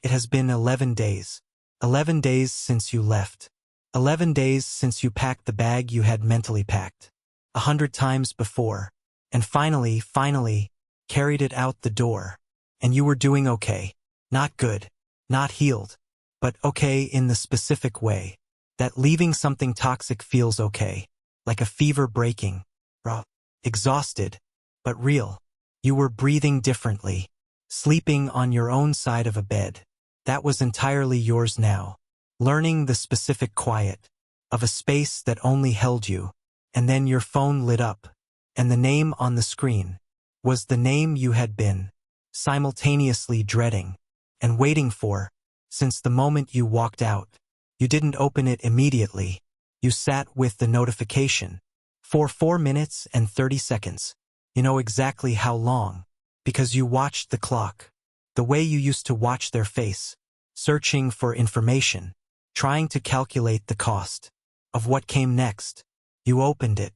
It has been 11 days. 11 days since you left. 11 days since you packed the bag you had mentally packed 100 times before. And finally, carried it out the door. And you were doing okay. Not good. Not healed. But okay in the specific way. That leaving something toxic feels okay. Like a fever breaking. Raw. Exhausted. But real. You were breathing differently. Sleeping on your own side of a bed. That was entirely yours now. Learning the specific quiet of a space that only held you. And then your phone lit up. And the name on the screen was the name you had been simultaneously dreading and waiting for since the moment you walked out. You didn't open it immediately. You sat with the notification for 4 minutes and 30 seconds. You know exactly how long, because you watched the clock, the way you used to watch their face, searching for information, trying to calculate the cost of what came next. You opened it,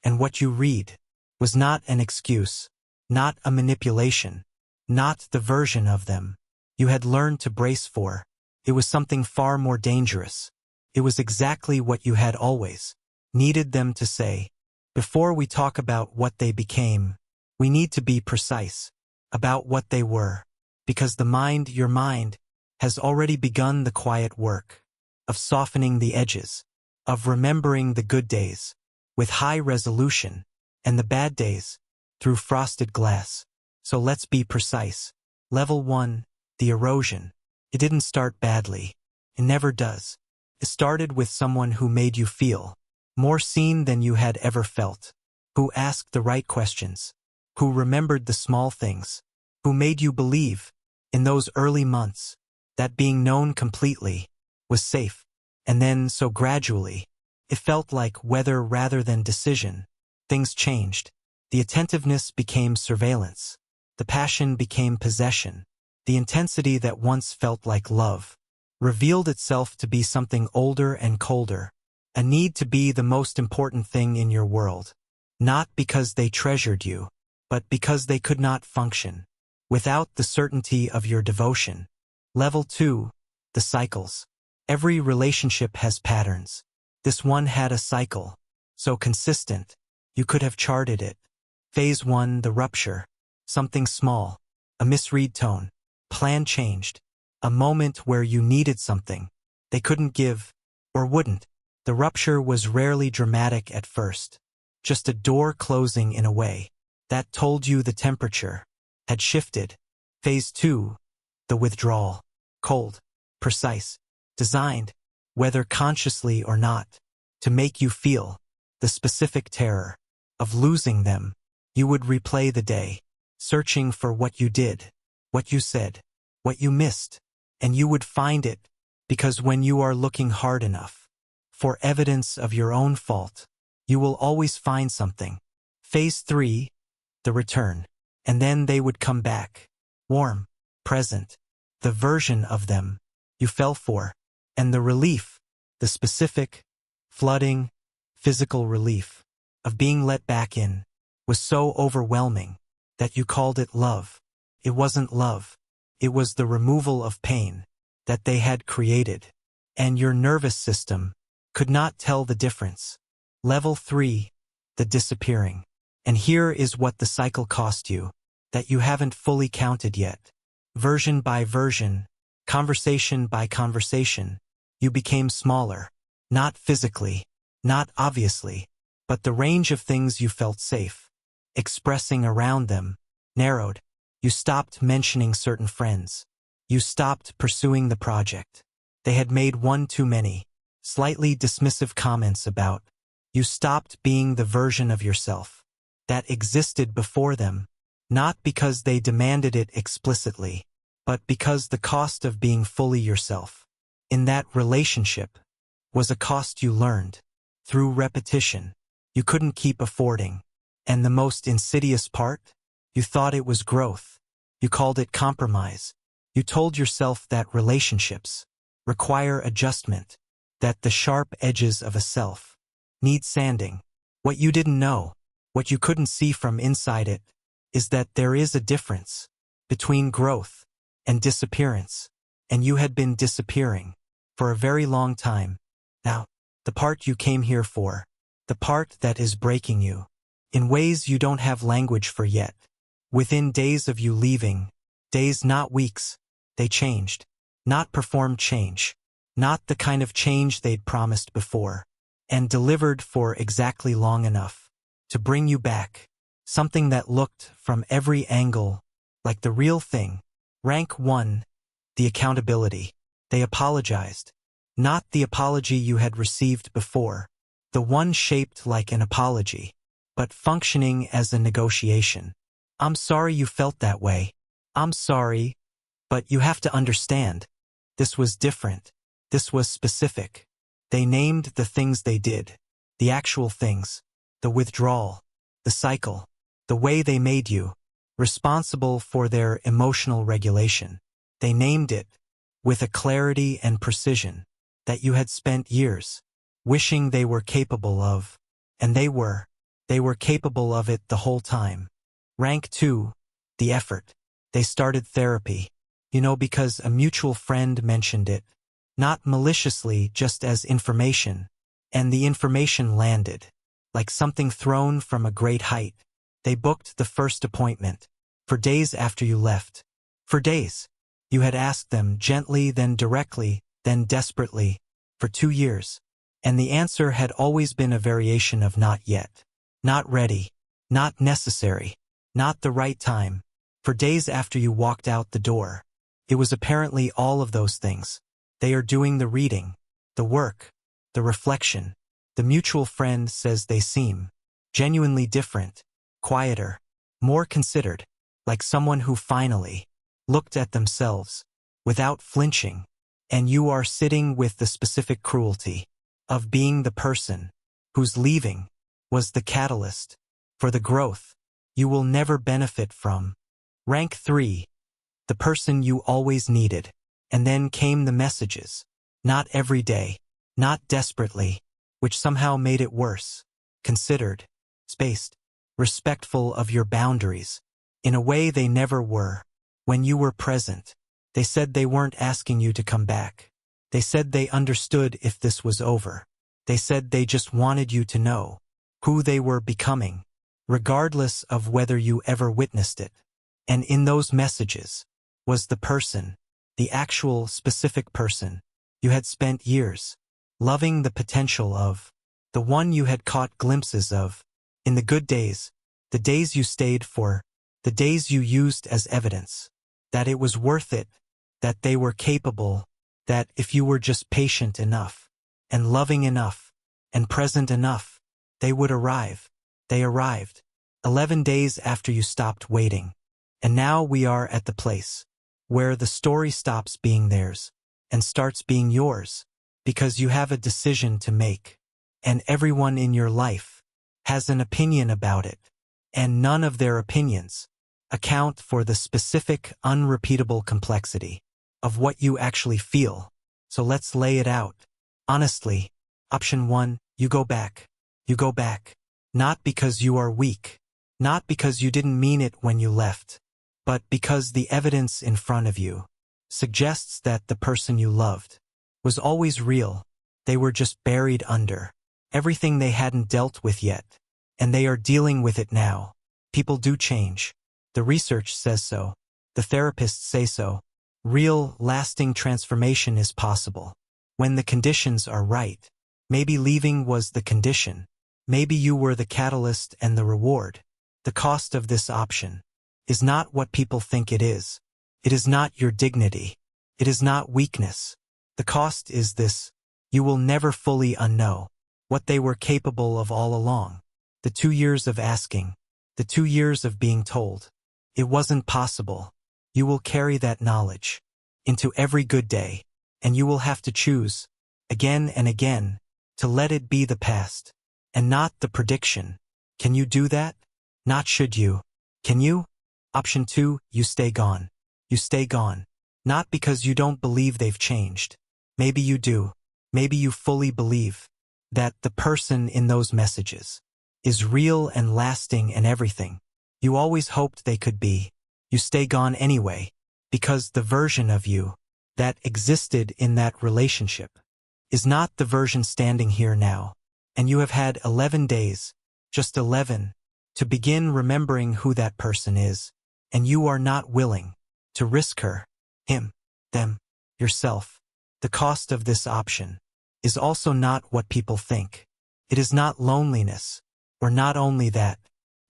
and what you read was not an excuse, not a manipulation, not the version of them you had learned to brace for. It was something far more dangerous. It was exactly what you had always needed them to say. Before we talk about what they became, we need to be precise about what they were, because your mind, has already begun the quiet work of softening the edges, of remembering the good days with high resolution and the bad days through frosted glass. So let's be precise. Level 1, the erosion. It didn't start badly. It never does. It started with someone who made you feel more seen than you had ever felt, who asked the right questions, who remembered the small things, who made you believe, in those early months, that being known completely was safe. And then, so gradually, it felt like weather rather than decision. Things changed. The attentiveness became surveillance. The passion became possession. The intensity that once felt like love revealed itself to be something older and colder, a need to be the most important thing in your world, not because they treasured you, but because they could not function without the certainty of your devotion. Level 2, the cycles. Every relationship has patterns. This one had a cycle, so consistent, you could have charted it. Phase 1, the rupture. Something small, a misread tone, plan changed, a moment where you needed something they couldn't give, or wouldn't. The rupture was rarely dramatic at first, just a door closing in a way that told you the temperature had shifted. Phase 2, the withdrawal. Cold, precise, designed, whether consciously or not, to make you feel the specific terror of losing them. You would replay the day, searching for what you did, what you said, what you missed, and you would find it, because when you are looking hard enough for evidence of your own fault, you will always find something. Phase 3, the return. And then they would come back, warm, present, the version of them you fell for, and the relief, the specific, flooding, physical relief of being let back in, was so overwhelming that you called it love. It wasn't love. It was the removal of pain that they had created, and your nervous system could not tell the difference. Level 3, the disappearing. And here is what the cycle cost you, that you haven't fully counted yet. Version by version, conversation by conversation, you became smaller, not physically, not obviously, but the range of things you felt safe expressing around them narrowed. You stopped mentioning certain friends. You stopped pursuing the project they had made one too many slightly dismissive comments about. You stopped being the version of yourself that existed before them, not because they demanded it explicitly, but because the cost of being fully yourself in that relationship was a cost you learned through repetition. You couldn't keep affording. And the most insidious part? You thought it was growth. You called it compromise. You told yourself that relationships require adjustment, that the sharp edges of a self need sanding. What you didn't know, what you couldn't see from inside it, is that there is a difference between growth and disappearance. and you had been disappearing for a very long time. Now, the part you came here for, the part that is breaking you, in ways you don't have language for yet. Within days of you leaving, days not weeks, they changed. Not performed change. Not the kind of change they'd promised before, and delivered for exactly long enough to bring you back. Something that looked from every angle like the real thing. Rank 1. The accountability. They apologized. Not the apology you had received before, the one shaped like an apology, but functioning as a negotiation. I'm sorry you felt that way. I'm sorry, but you have to understand. This was different. This was specific. They named the things they did, the actual things, the withdrawal, the cycle, the way they made you responsible for their emotional regulation. They named it with a clarity and precision that you had spent years wishing they were capable of, and they were capable of it the whole time. Rank 2. The effort. They started therapy, because a mutual friend mentioned it, not maliciously, just as information, and the information landed like something thrown from a great height. They booked the first appointment for days after you left. For days. You had asked them gently, then directly, then desperately, for 2 years. And the answer had always been a variation of not yet, not ready, not necessary, not the right time. For days after you walked out the door, it was apparently all of those things. They are doing the reading, the work, the reflection. The mutual friend says they seem genuinely different, quieter, more considered, like someone who finally looked at themselves without flinching. And you are sitting with the specific cruelty of being the person whose leaving was the catalyst for the growth you will never benefit from. Rank 3. The person you always needed. And then came the messages. Not every day, not desperately, which somehow made it worse. Considered, spaced, respectful of your boundaries, in a way they never were. When you were present, they said they weren't asking you to come back. They said they understood if this was over. They said they just wanted you to know who they were becoming, regardless of whether you ever witnessed it. And in those messages was the person, the actual specific person you had spent years loving the potential of, the one you had caught glimpses of, in the good days, the days you stayed for, the days you used as evidence, that it was worth it, that they were capable, that if you were just patient enough, and loving enough, and present enough, they would arrive. They arrived. 11 days after you stopped waiting. And now we are at the place where the story stops being theirs and starts being yours, because you have a decision to make, and everyone in your life has an opinion about it, and none of their opinions account for the specific, unrepeatable complexity of what you actually feel. So let's lay it out. Honestly, option 1, you go back. You go back. Not because you are weak, not because you didn't mean it when you left, but because the evidence in front of you suggests that the person you loved was always real. They were just buried under everything they hadn't dealt with yet, and they are dealing with it now. People do change. The research says so. The therapists say so. Real, lasting transformation is possible when the conditions are right. Maybe leaving was the condition. Maybe you were the catalyst and the reward. The cost of this option is not what people think it is. It is not your dignity. It is not weakness. The cost is this: you will never fully unknow what they were capable of all along. The 2 years of asking, the 2 years of being told it wasn't possible. You will carry that knowledge into every good day, and you will have to choose, again and again, to let it be the past, and not the prediction. Can you do that? Not should you. Can you? Option 2, you stay gone. You stay gone. Not because you don't believe they've changed. Maybe you do. Maybe you fully believe that the person in those messages is real and lasting and everything you always hoped they could be. You stay gone anyway, because the version of you that existed in that relationship is not the version standing here now. And you have had 11 days, just 11, to begin remembering who that person is, and you are not willing to risk her, him, them, yourself. The cost of this option is also not what people think. It is not loneliness, or not only that,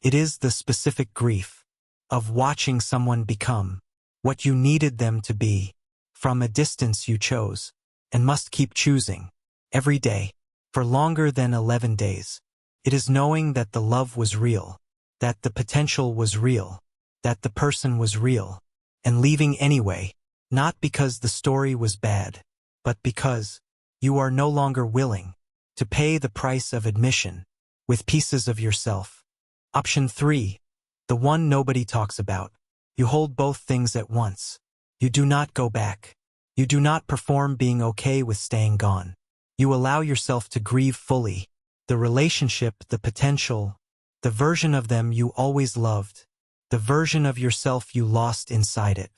it is the specific grief of watching someone become what you needed them to be from a distance you chose and must keep choosing every day for longer than 11 days. It is knowing that the love was real, that the potential was real, that the person was real, and leaving anyway, not because the story was bad, but because you are no longer willing to pay the price of admission with pieces of yourself. Option 3, the one nobody talks about. You hold both things at once. You do not go back. You do not perform being okay with staying gone. You allow yourself to grieve fully the relationship, the potential, the version of them you always loved, the version of yourself you lost inside it.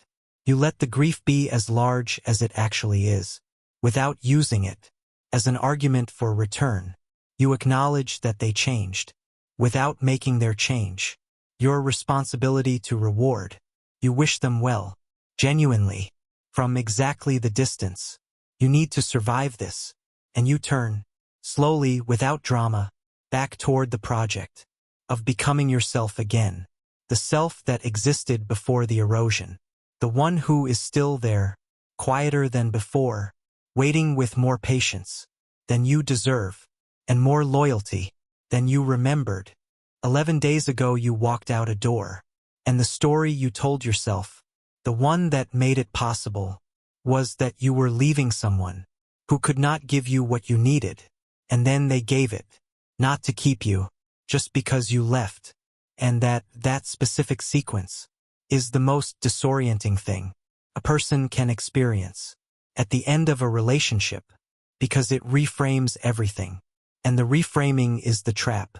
You let the grief be as large as it actually is, without using it as an argument for return. You acknowledge that they changed, without making their change your responsibility to reward. You wish them well, genuinely, from exactly the distance you need to survive this, and you turn, slowly, without drama, back toward the project of becoming yourself again, the self that existed before the erosion, the one who is still there, quieter than before, waiting with more patience than you deserve, and more loyalty than you remembered. 11 days ago you walked out a door, and the story you told yourself, the one that made it possible, was that you were leaving someone who could not give you what you needed, and then they gave it, not to keep you, just because you left, and that specific sequence is the most disorienting thing a person can experience at the end of a relationship, because it reframes everything, and the reframing is the trap.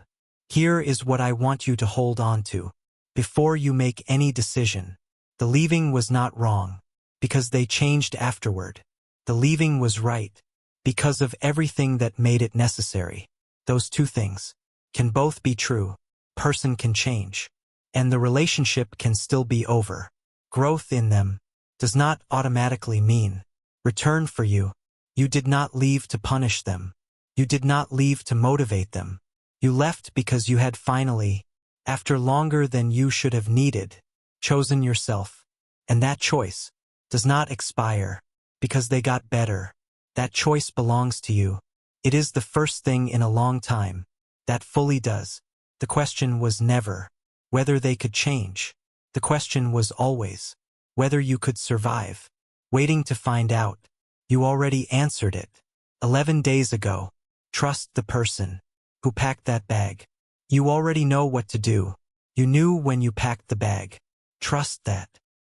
Here is what I want you to hold on to before you make any decision. The leaving was not wrong, because they changed afterward. The leaving was right, because of everything that made it necessary. Those two things can both be true. Person can change, and the relationship can still be over. Growth in them does not automatically mean return for you. You did not leave to punish them. You did not leave to motivate them. You left because you had finally, after longer than you should have needed, chosen yourself. And that choice does not expire because they got better. That choice belongs to you. It is the first thing in a long time that fully does. The question was never whether they could change. The question was always whether you could survive. Waiting to find out. You already answered it 11 days ago. Trust the person who packed that bag. You already know what to do. You knew when you packed the bag. Trust that.